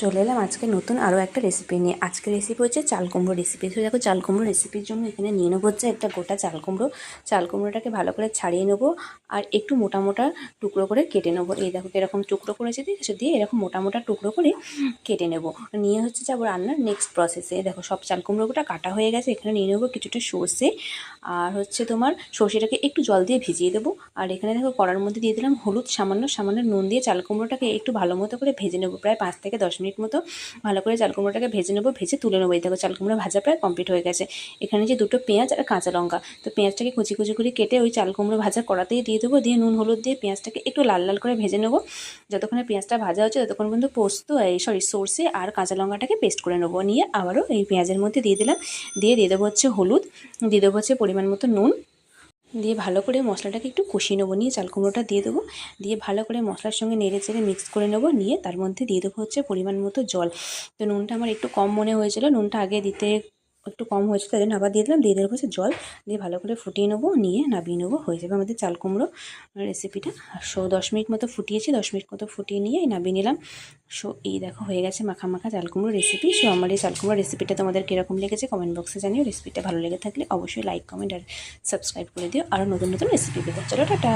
চলে এলাম আজকে নতুন আরও একটা রেসিপি নিয়ে। আজকের রেসিপি হচ্ছে চাল কুমড়ো রেসিপি। তো দেখো, চাল কুমড়ো রেসিপির জন্য এখানে নিয়ে নেবো হচ্ছে একটা গোটা চাল কুমড়ো। চাল কুমড়োটাকে ভালো করে ছাড়িয়ে নেবো আর একটু মোটা মোটা টুকরো করে কেটে নেবো। এই দেখো এরকম টুকরো করেছে, দিয়ে এরকম মোটা মোটা টুকরো করে কেটে নেবো। নিয়ে হচ্ছে যাবো রান্নার নেক্সট প্রসেসে। দেখো সব চাল কুমড়োটা কাটা হয়ে গেছে। এখানে নিয়ে নেবো কিছুটা সর্ষে, আর হচ্ছে তোমার সর্ষেটাকে একটু জল দিয়ে ভিজিয়ে দেবো। আর এখানে দেখো কড়ার মধ্যে দিয়ে দিলাম হলুদ, সামান্য সামান্য নুন দিয়ে চাল কুমড়োটাকে একটু ভালো মতো করে ভেজে নেবো। প্রায় 5 থেকে 10 মিনিট মতো ভালো করে চাল কুমড়োটাকে ভেজে নেবো, ভেজে তুলে নেবো। এই দেখো চাল কুমড়ো ভাজা প্রায় কমপ্লিট হয়ে গেছে। এখানে যে দুটো পেঁয়াজ আর কাঁচা লঙ্কা, তো পেঁয়াজটাকে কুচি কুচি করে কেটে ওই চাল কুমড়ো ভাজা কড়াতেই দিয়ে দেবো। দিয়ে নুন হলুদ দিয়ে পেঁয়াজটাকে একটু লাল লাল করে ভেজে নেবো। যতক্ষণে পেঁয়াজটা ভাজা হচ্ছে ততক্ষণ পর্যন্ত সর্ষে আর কাঁচা লঙ্কাটাকে পেস্ট করে নেবো। নিয়ে আবারও এই পেঁয়াজের মধ্যে দিয়ে দিলাম, দিয়ে দেবো হচ্ছে হলুদ, দিয়ে দেবো হচ্ছে পরিমাণ মতো নুন, দিয়ে ভালো করে মশলাটাকে একটু কষিয়ে নেবো। নিয়ে চাল কুমড়োটা দিয়ে দেবো, দিয়ে ভালো করে মশলার সঙ্গে নেড়ে চেড়ে মিক্স করে নেবো। নিয়ে তার মধ্যে দিয়ে দেবো হচ্ছে পরিমাণ মতো জল। তো নুনটা আমার একটু কম মনে হয়েছিল, নুনটা আগে দিতে একটু কম হয়েছিল, তাই জন্য আবার দিয়ে দিলাম। দিয়ে দেবো হচ্ছে জল, দিয়ে ভালো করে ফুটিয়ে নেবো। নিয়ে নামিয়ে নেবো। হয়ে যাবে আমাদের চাল কুমড়ো রেসিপিটা। 10 মিনিট মতো ফুটিয়েছি, 10 মিনিট মতো ফুটিয়ে নিয়ে নামিয়ে নিলাম। এই দেখো হয়ে গেছে মাখা মাখা চাল কুমড়ো রেসিপি। আমার এই চাল কুমড়ো রেসিপিটা তোমাদের কীরকম লেগেছে কমেন্ট বক্সে জানিও। রেসিপিটা ভালো লেগে থাকলে অবশ্যই লাইক কমেন্ট আর সাবস্ক্রাইব করে দিও। আরও নতুন নতুন রেসিপি পেতে। চলো টাটা।